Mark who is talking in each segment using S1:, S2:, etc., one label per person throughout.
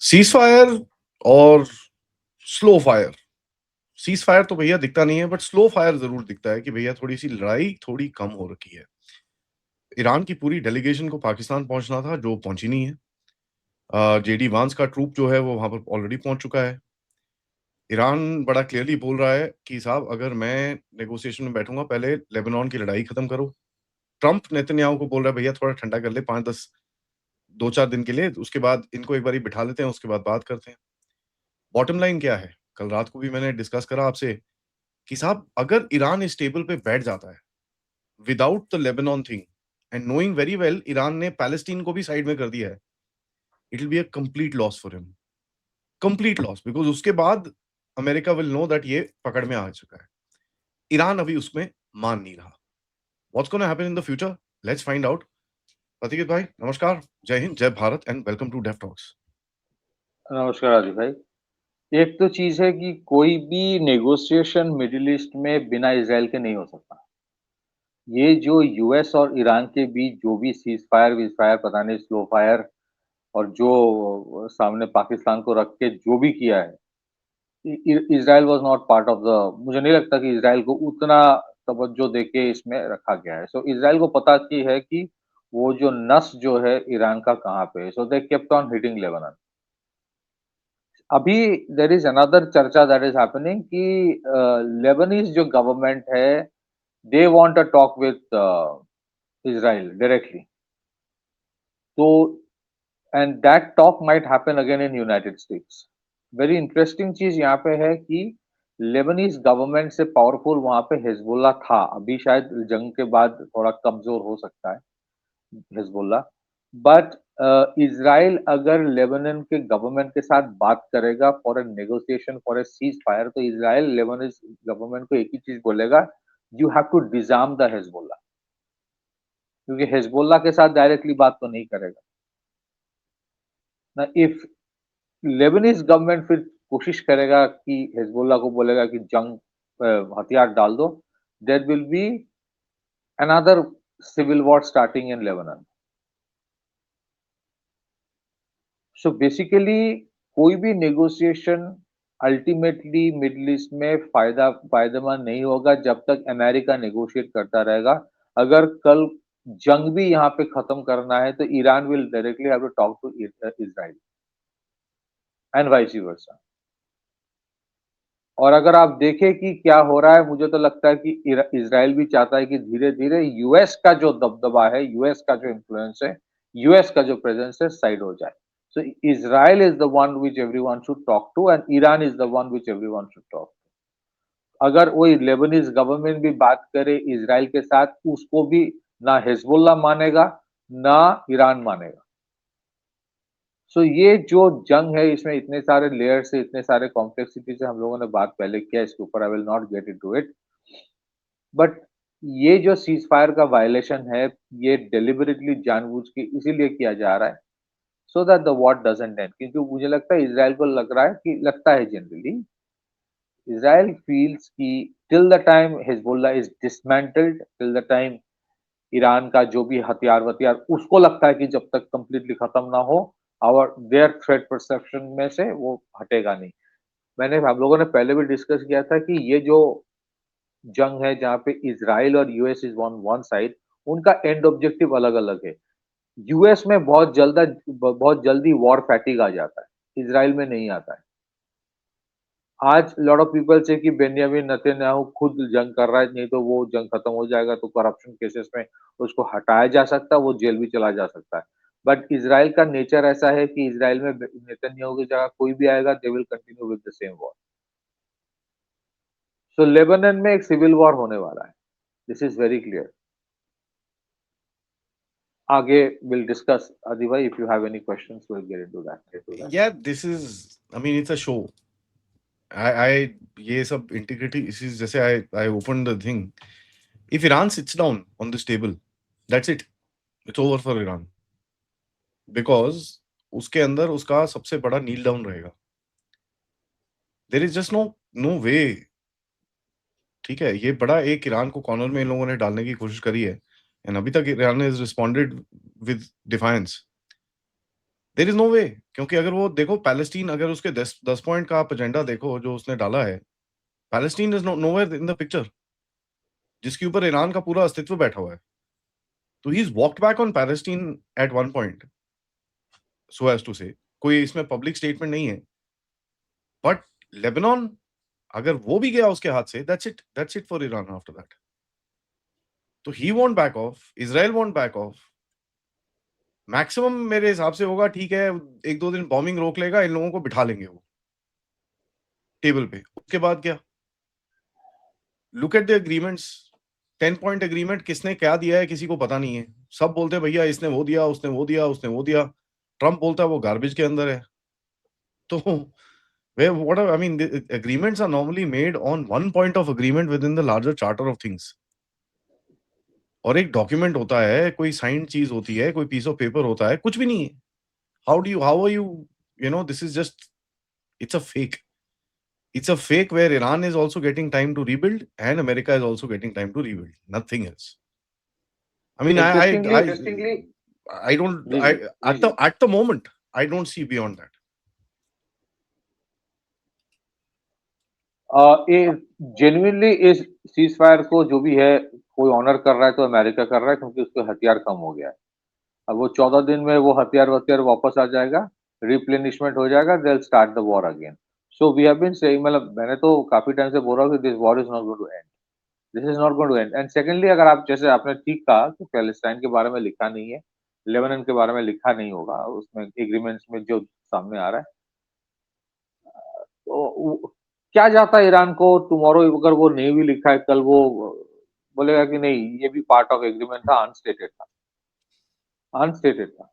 S1: Cease fire और slow fire. Cease fire तो भैया दिखता नहीं है, बट स्लो फायर जरूर दिखता है कि भैया थोड़ी सी लड़ाई थोड़ी कम हो रखी है। ईरान की पूरी डेलीगेशन को पाकिस्तान पहुंचना था, जो पहुंची नहीं है। जेडी वांस का ट्रूप जो है वो वहां पर ऑलरेडी पहुंच चुका है। ईरान बड़ा क्लियरली बोल रहा है कि साहब अगर मैं नेगोशिएशन में बैठूंगा, पहले लेबनान की लड़ाई खत्म करो। ट्रंप नेतन्याहू को बोल रहा है भैया थोड़ा ठंडा कर ले, 5-10 2-4 दिन के लिए, उसके बाद इनको एक बार बिठा लेते हैं, उसके बाद बात करते हैं। बॉटम लाइन क्या है, कल रात को भी मैंने डिस्कस करा आपसे कि साहब अगर ईरान इस टेबल पे बैठ जाता है without the Lebanon thing, and knowing very well Iran ने पैलेस्टीन को भी साइड में कर दिया है, it will be a complete loss for him. Complete loss, because उसके बाद अमेरिका विल नो दैट ये पकड़ में आ चुका है। ईरान अभी उसमें मान नहीं रहा। What's gonna happen in the future, let's find out. Pratikit भाई नमस्कार, जय हिंद, जय Bharat, and welcome to deaf talks.
S2: नमस्कार आदि भाई। एक तो चीज़ है कि कोई भी नेगोशिएशन मिडिल ईस्ट में बिना इज़राइल के नहीं हो सकता। ये जो यूएस और ईरान के बीच जो भी सीज़फायर वीज़फायर पता नहीं स्लो फायर और जो सामने पाकिस्तान को रख के जो भी किया है, Israel was not part of the मुझे नहीं लगता कि इज़राइल को उतना तवज्जो देके इसमें रखा गया है। सो इज़राइल को पता की है कि वो जो नस जो है ईरान का कहाँ पे है। So they kept on hitting Lebanon. अभी देयर इज अनदर चर्चा दैट इज हैपनिंग कि लेबनीज जो गवर्नमेंट है they want a talk with Israel directly. तो and that talk might happen again in United States. Very interesting चीज यहाँ पे है कि लेबनीज गवर्नमेंट से पावरफुल वहां पे हिजबुल्ला था। अभी शायद जंग के बाद थोड़ा कमजोर हो सकता है हिजबुल्ला। बट इजराइल अगर लेबनान के गवर्नमेंट के साथ बात करेगा for a negotiation for a ceasefire, तो इजराइल लेबनानीज गवर्नमेंट को एक ही चीज बोलेगा, you have to disarm the Hezbollah. क्योंकि हिजबुल्ला के साथ डायरेक्टली बात तो नहीं करेगा ना। इफ लेबनीज गवर्नमेंट फिर कोशिश करेगा कि हिजबुल्ला को बोलेगा कि जंग हथियार डाल दो, there will be another civil war starting in Lebanon. So basically कोई भी नेगोशिएशन अल्टीमेटली मिडिल ईस्ट में फायदेमंद नहीं होगा जब तक अमेरिका नेगोशिएट करता रहेगा। अगर कल जंग भी यहाँ पे खत्म करना है तो Iran will directly have to talk to Israel and vice versa. और अगर आप देखें कि क्या हो रहा है, मुझे तो लगता है कि इजराइल भी चाहता है कि धीरे धीरे यूएस का जो दबदबा है, यूएस का जो इन्फ्लुएंस है, यूएस का जो प्रेजेंस है साइड हो जाए। So Israel is the one which everyone should talk to and Iran is the one which everyone should talk. अगर वही लेबनीज गवर्नमेंट भी बात करे इजराइल के साथ, उसको भी ना हिजबुल्ला मानेगा ना ईरान मानेगा। सो ये जो जंग है इसमें इतने सारे लेयर्स से, इतने सारे कॉम्प्लेक्सिटी से हम लोगों ने बात पहले किया, इसके ऊपर I will not get into it. But ये जो सीज फायर का वायलेशन है, ये डेलिबरेटली जानबूझ के इसीलिए किया जा रहा है so that the war doesn't and. क्योंकि मुझे लगता है इजराइल को लग रहा है कि लगता है जनरली इजराइल फील्स कि till the time Hezbollah is dismantled, till the time Iran का जो भी हथियार वथियार, उसको लगता है कि जब तक कंप्लीटली खत्म ना हो और देयर थ्रेट परसेप्शन में से वो हटेगा नहीं। मैंने हम लोगों ने पहले भी डिस्कस किया था कि ये जो जंग है जहाँ पे इजराइल और US is on one side, उनका एंड ऑब्जेक्टिव अलग अलग है। यूएस में बहुत जल्दी वॉर फैटिग आ जाता है, इजराइल में नहीं आता है। आज लॉट ऑफ पीपल से कि बेंयामिन नेतन्याहू खुद जंग कर रहा है, नहीं तो वो जंग खत्म हो जाएगा तो करप्शन केसेस में उसको हटाया जा सकता है, वो जेल भी चला जा सकता है। बट इजराइल का नेचर ऐसा है कि इजराइल में नेतन्याहू की जगह कोई भी आएगा, they will continue with the same war. So Lebanon में एक सिविल वॉर होने वाला है, दिस इज वेरी क्लियर। आगे विल डिस्कस। आदि भाई, if you have any questions will get into that.
S1: या this is, I mean it's a show. I ये सब इंटीग्रिटी इसी जैसे I I open the thing, if Iran sits down on this table, that's it, it's over for Iran. Because उसके अंदर उसका सबसे बड़ा नील डाउन रहेगा। There is just no no way. ठीक है, ये बड़ा एक ईरान को कॉर्नर में इन लोगों ने डालने की कोशिश करी है, एंड अभी तक ईरान ने responded with defiance. There is no way, क्योंकि अगर वो देखो पैलेस्टीन, अगर उसके 10 पॉइंट का आप एजेंडा देखो जो उसने डाला है, Palestine is nowhere in the picture, जिसके ऊपर ईरान का पूरा अस्तित्व बैठा हुआ है। तो he is walked back on Palestine at one point, so as to say, कोई इसमें पब्लिक स्टेटमेंट नहीं है। बट लेबनान, अगर वो भी गया उसके हाथ से, that's it for Iran after that. तो he won't back off, Israel won't back off. Maximum मेरे हिसाब से होगा, ठीक है, 1-2 दिन बॉम्बिंग रोक लेगा, इन लोगों को बिठा लेंगे वो टेबल पे। उसके बाद क्या? Look at the agreements, 10 point agreement, किसने क्या दिया है किसी को पता नहीं है। सब बोलते हैं भैया इसने वो दिया, उसने वो दिया, उसने वो दिया। ट्रम्प बोलता है वो गार्बेज के अंदर है। तो way what I mean, agreements are normally made on one point of agreement within the larger charter of things. और एक डॉक्यूमेंट होता है, कोई साइंड चीज होती है, कोई पीस ऑफ पेपर होता है, कुछ भी नहीं है। How are you, you know, this is just, it's a fake. It's a fake where Iran is also getting time to rebuild and America is also getting time to rebuild. Nothing else. I mean,
S2: interestingly
S1: I don't,
S2: जी जी जी जी
S1: at the moment, I don't see beyond that.
S2: ये genuinely इस ceasefire को जो भी है कोई ऑनर कर रहा है तो अमेरिका कर रहा है, क्योंकि उसके हथियार कम हो गया है। अब वो 14 दिन में वो हथियार वापस आ जाएगा, रिप्लेनिशमेंट हो जाएगा, they will start the war again. So we have been saying, मतलब मैंने तो काफी टाइम से बोल रहा हूँ कि this war is not going to end, this is not going to end. And secondly, अगर आप, जैसे आपने ठीक कहा कि पैलेस्टाइन के बारे में लिखा नहीं है, लेबनान के बारे में लिखा नहीं होगा उसमें एग्रीमेंट्स में जो सामने आ रहा है, तो क्या जाता है ईरान को टुमारो, अगर वो नहीं भी लिखा है, कल वो बोलेगा कि नहीं ये भी पार्ट ऑफ एग्रीमेंट था, अनस्टेटेड था, अनस्टेटेड था।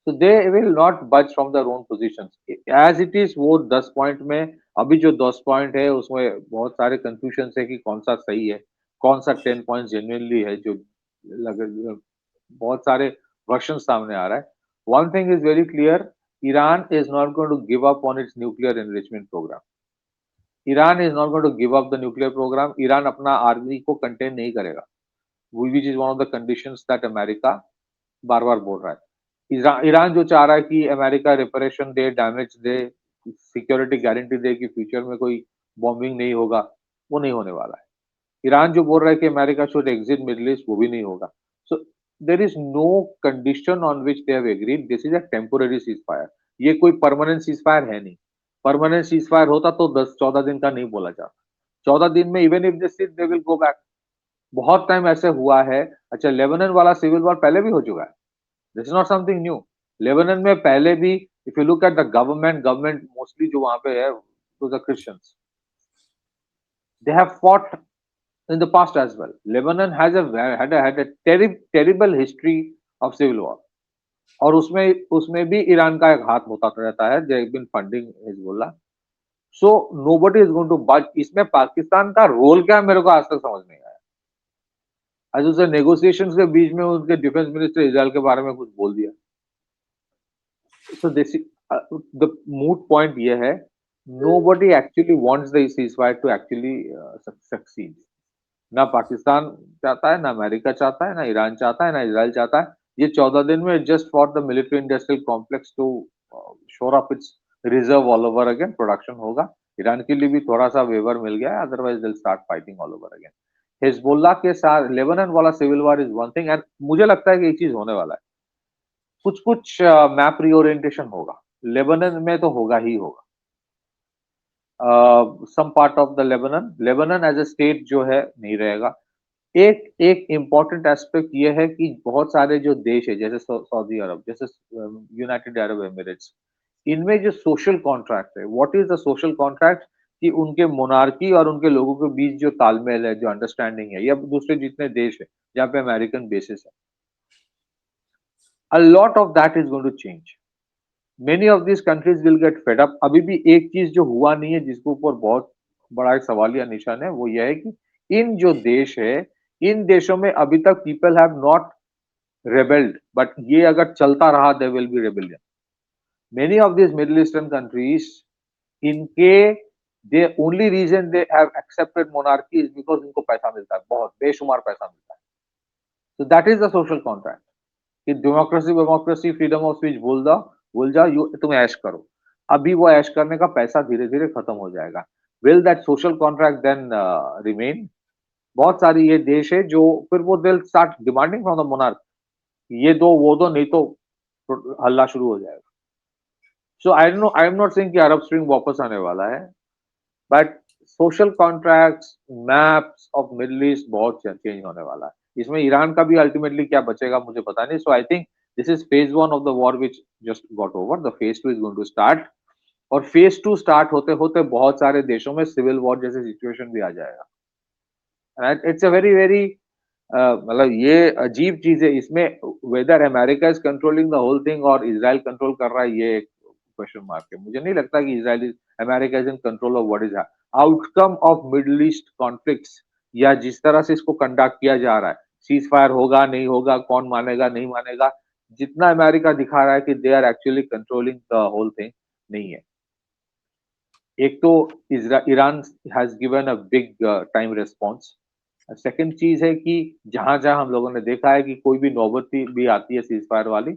S2: So they will not budge from their own positions. As it is, वो 10 पॉइंट में, अभी जो 10 पॉइंट है उसमें बहुत सारे कंफ्यूजन है कि कौन सा सही है, कौन सा 10 पॉइंट जेन्युइनली है, जो लग, बहुत सारे वर्षन सामने आ रहा है। One thing is very clear, Iran is not going to give up on its nuclear enrichment program. Iran is not going to give up the nuclear program. Iran अपना आर्मी को कंटेन नहीं करेगा, which is one of the conditions that America बार बार बोल रहा है। Iran जो चाह रहा है कि अमेरिका रिपरेशन दे, डैमेज दे, सिक्योरिटी गारंटी दे कि फ्यूचर में कोई बॉम्बिंग नहीं होगा, वो नहीं होने वाला है। ईरान जो बोल रहा है कि America should exit Middle East, वो भी नहीं होगा। So there is no condition on which they have agreed, this is a temporary ceasefire. ये कोई परमानेंट सीज फायर है नहीं। परमानेंट सीज फायर होता तो 10-14 दिन का नहीं बोला जाता। 14 दिन में even if they sit they will go back. बहुत टाइम ऐसे हुआ है। अच्छा, लेबनान वाला सिविल वॉर पहले भी हो चुका है, this is not something new. Lebanon में पहले भी, if you look at the government mostly जो वहां पे है, those are Christians. They have fought in the past as well. Lebanon has had a terrible history of civil war. और उसमें उसमें भी ईरान का एक हाथ होता रहता है, they have been funding Hezbollah. So nobody is going to budge. इसमें पाकिस्तान का रोल क्या है मेरे को आज तक समझ नहीं आया। आज उसे नेगोशिएशंस के बीच में उनके डिफेंस मिनिस्टर इजराइल के बारे में कुछ बोल दिया। So this the moot point ये है, nobody actually wants the ceasefire to actually succeed. ना पाकिस्तान चाहता है, ना अमेरिका चाहता है, ना ईरान चाहता है, ना इजराइल चाहता है। ये 14 दिन में just for the military industrial complex to shore up its reserve all over again, production होगा। ईरान के लिए भी थोड़ा सा वेवर मिल गया है, otherwise they will start fighting all over again. Hezbollah के साथ लेबनान वाला civil war is one thing, and मुझे लगता है कि ये चीज होने वाला है। कुछ कुछ मैप रीओरिएंटेशन होगा, लेबनान में तो होगा ही होगा। Some part of the Lebanon as a state जो है नहीं रहेगा। एक एक इम्पॉर्टेंट एस्पेक्ट ये है कि बहुत सारे जो देश है, जैसे सऊदी अरब, जैसे यूनाइटेड अरब एमिरेट्स, इनमें जो सोशल कॉन्ट्रैक्ट है, what is the social contract, कि उनके मोनार्की और उनके लोगों के बीच जो तालमेल है, जो अंडरस्टैंडिंग है, या दूसरे जितने देश है जहाँ पे अमेरिकन बेसिस है, a lot of that is going to change. Many of these countries will get fed up. अभी भी एक चीज जो हुआ नहीं है, जिसके ऊपर बहुत बड़ा एक सवालिया निशान है, वो यह है कि इन जो देश है, इन देशों में अभी तक people have not rebelled, but ये अगर चलता रहा, there will be rebellion. Many of this middle eastern countries, इनके the only reason they have accepted monarchy is because उनको पैसा मिलता है, बहुत बेशुमार पैसा मिलता है। So that is the social contract कि democracy democracy freedom of speech बोल दो, भूल जाओ, तुम ऐश करो। अभी वो ऐश करने का पैसा धीरे-धीरे खत्म हो जाएगा। Will that social contract then remain? बहुत सारी ये देश है जो फिर वो they will start demanding from the monarch, ये दो, वो दो, नहीं तो हल्ला शुरू हो जाएगा। सो आई एम नॉट सेइंग कि अरब स्प्रिंग वापस आने वाला है, but social contracts, maps of middle east बहुत चेंज होने वाला है। इसमें ईरान का भी अल्टीमेटली क्या बचेगा मुझे पता नहीं। So I think this is phase 1 of the war which just got over, the phase 2 is going to start, और फेज 2 स्टार्ट होते-होते बहुत सारे देशों में सिविल वॉर जैसे सिचुएशन भी आ जाएगा। And it's a very very मतलब ये अजीब चीज़ है, इसमें whether America is controlling the whole thing और इज़राइल कंट्रोल कर रहा है, ये एक क्वेश्चन मार्क है। मुझे नहीं लगता कि Israel is America is in control of what is outcome of middle east conflicts, या जिस तरह से इसको कंडक्ट किया जा रहा है, सीज़ फायर होगा, नहीं होगा, कौन मानेगा, नहीं मानेगा, जितना अमेरिका दिखा रहा है कि they are actually controlling the whole thing, नहीं है। एक तो Iran has given a big time response. Second चीज़ है कि जहाँ-जहाँ हम लोगों ने देखा है कि कोई भी नौबत भी आती है सीज़ फायर वाली,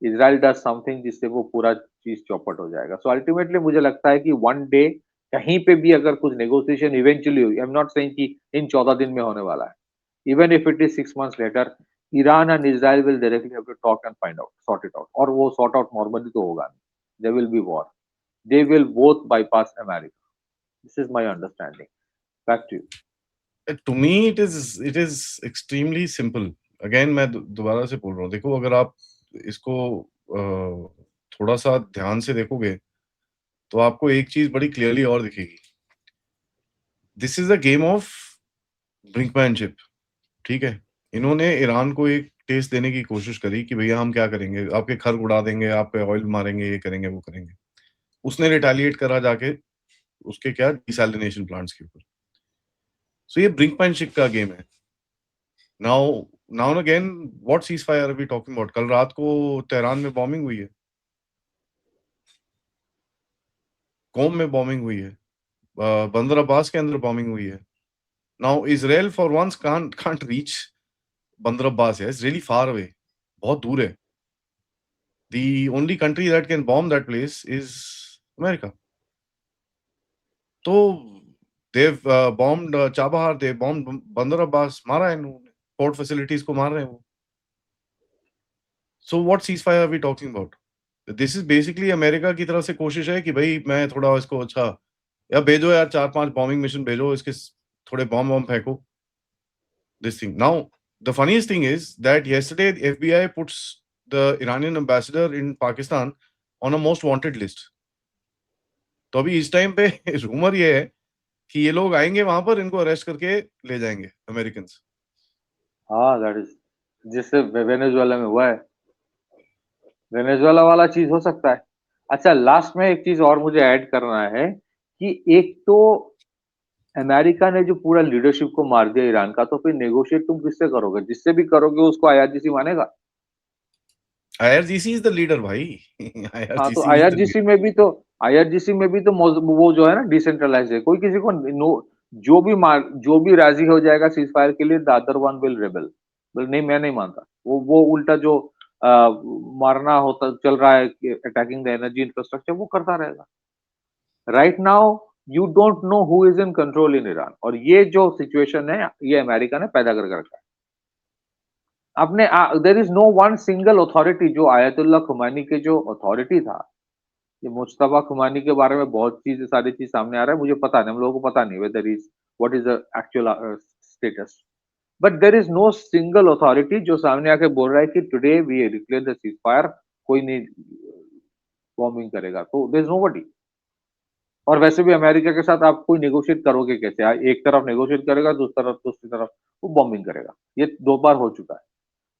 S2: इज़राइल डज़ समथिंग जिससे वो पूरा चीज़ चौपट हो जाएगा। सो अल्टीमेटली मुझे लगता है कि वन डे कहीं पे भी अगर कुछ नेगोशिएशन इवेंचुअली हुई, आई एम नॉट सेइंग कि इन 14 दिन में होने वाला है। Even if it is 6 months later, Iran and Israel will directly have to talk and find out, sort it out, और वो सॉर्ट आउट नॉर्मली तो होगा नहीं। There will be war. They will both bypass America. This is my understanding. Back to you.
S1: To me it is extremely simple. Again मैं दोबारा से बोल रहा हूँ, देखो अगर आप इसको थोड़ा सा ध्यान से देखोगे तो आपको एक चीज बड़ी क्लियरली और दिखेगी। This is a game of brinkmanship, ठीक है। इन्होंने ईरान को एक टेस्ट देने की कोशिश करी कि भैया हम क्या करेंगे, आपके घर उड़ा देंगे, आप पे ऑयल मारेंगे, ये करेंगे, वो करेंगे। उसने रिटेलिएट करा जाके उसके क्या डिसैलिनेशन प्लांट्स के ऊपर। सो ये ब्रिंकमैनशिप का गेम है। Now now and again, what cease fire are we talking about? कल रात को तेहरान में बॉम्बिंग हुई है, कोम में बॉम्बिंग हुई है, बंदर अब्बास के अंदर बॉम्बिंग हुई है। Now Israel for once can't reach Bandar Abbas है, इट्स रियली फार अवे, बहुत दूर है। The only country that can bomb that place is America. तो they've bombed Chabahar, they bombed Bandar Abbas, मारा है इन्होंने, पोर्ट फैसिलिटीज को मार रहे हैं वो। So what ceasefire are we talking about? This is basically America की तरफ से कोशिश है कि भाई मैं थोड़ा इसको अच्छा, या भेजो यार 4-5 बॉम्बिंग मिशन भेजो, इसके थोड़े बॉम्ब वॉम्ब फेंको। This thing. Now, the funniest thing is that yesterday the FBI puts the Iranian ambassador in Pakistan on a most wanted list. तो अभी इस टाइम पे रूमर ये है कि ये लोग आएंगे वहां पर, इनको अरेस्ट करके ले जाएंगे अमेरिकन।
S2: हाँ, दैट इज जिससे वेनेजुएला में हुआ है। वेनेजुएला वाला चीज हो सकता है। अच्छा, लास्ट में एक चीज और मुझे ऐड करना है कि एक तो अमेरिका ने जो पूरा लीडरशिप को मार दिया ईरान का, तो फिर नेगोशिएट तुम किससे करोगे? जिससे भी करोगे उसको आईआरजीसी मानेगा।
S1: आईआरजीसी इज द लीडर भाई।
S2: हाँ, तो
S1: आईआरजीसी इज द
S2: आईआरजीसी में भी तो वो जो है ना डिसेंट्रलाइज्ड है, कोई किसी को नो, जो भी राजी हो जाएगा सीज फायर के लिए, the other one will rebel. बोले नहीं, मैं नहीं मानता। वो उल्टा जो मारना होता चल रहा है, अटैकिंग द एनर्जी इंफ्रास्ट्रक्चर, वो करता रहेगा। Right now you don't know who is in control in Iran, और ये जो सिचुएशन है ये अमेरिका ने पैदा कर रखा है। अपने there is no one single authority, जो आयतुल्लाह खुमैनी के जो अथॉरिटी था, ये मुज्तबा खुमानी के बारे में बहुत सारी चीज सामने आ रहा है, मुझे पता नहीं, हम लोगों को पता नहीं whether is what is the actual status, but there is no single authority जो सामने आके बोल रहा है कि today we declare the cease fire, कोई नहीं बॉम्बिंग करेगा, तो देयर इज नोबडी। और वैसे भी अमेरिका के साथ आप कोई नेगोशिएट करोगे कैसे? एक तरफ नेगोशिएट करेगा, दूसरी तरफ वो बॉम्बिंग करेगा। ये 2 बार हो चुका है।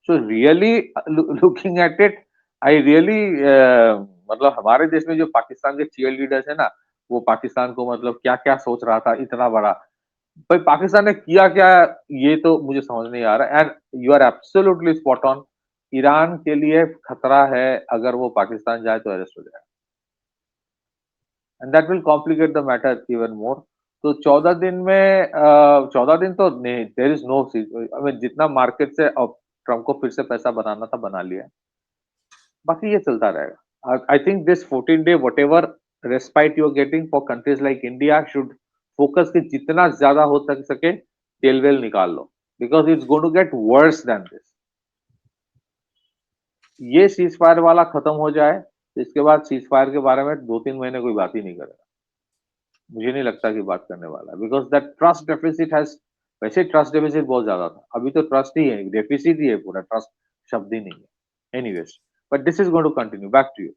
S2: So really looking at it, I really मतलब हमारे देश में जो पाकिस्तान के चीयर लीडर्स है ना, वो पाकिस्तान को मतलब क्या-क्या सोच रहा था इतना बड़ा। भाई पाकिस्तान ने किया क्या, ये तो मुझे समझ नहीं आ रहा है। And you are absolutely spot on, Iran के लिए खतरा है, अगर वो पाकिस्तान जाए तो अरेस्ट हो जाएगा। And that will complicate the matter even more. तो 14 दिन में 14 दिन तो नहीं, there is no, I mean जितना मार्केट से अब ट्रम्प को फिर से पैसा बनाना था बना लिया, बाकी ये चलता रहेगा। I think this 14-day whatever respite you're getting for countries like India should focus कि जितना ज्यादा हो सके तेल वेल निकाल लो, because it's going to get worse than this. ये सीज फायर वाला खत्म हो जाए तो इसके बाद सीज फायर के बारे में 2-3 महीने कोई बात ही नहीं करेगा. मुझे नहीं लगता कि बात करने वाला, because that trust deficit has, वैसे ट्रस्ट डेफिसिट बहुत ज्यादा था, अभी तो ट्रस्ट ही है, डेफिसिट ही है, पूरा ट्रस्ट शब्द ही नहीं है. Anyways, but this is going to continue. Back to you.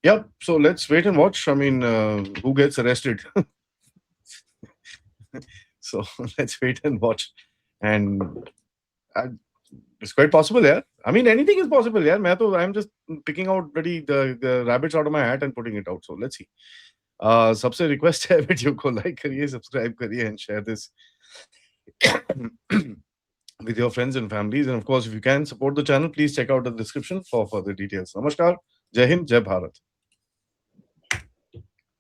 S1: Yep. So let's wait and watch. I mean, who gets arrested? So let's wait and watch. And it's quite possible, yeah. I mean, anything is possible, yeah. I'm just picking out the rabbits out of my hat and putting it out. So let's see. सबसे request है, video को like करिए, subscribe करिए and share this with your friends and families. And of course, if you can support the channel, please check out the description for further details. Namaskar. Jai Hind. Jai Bharat.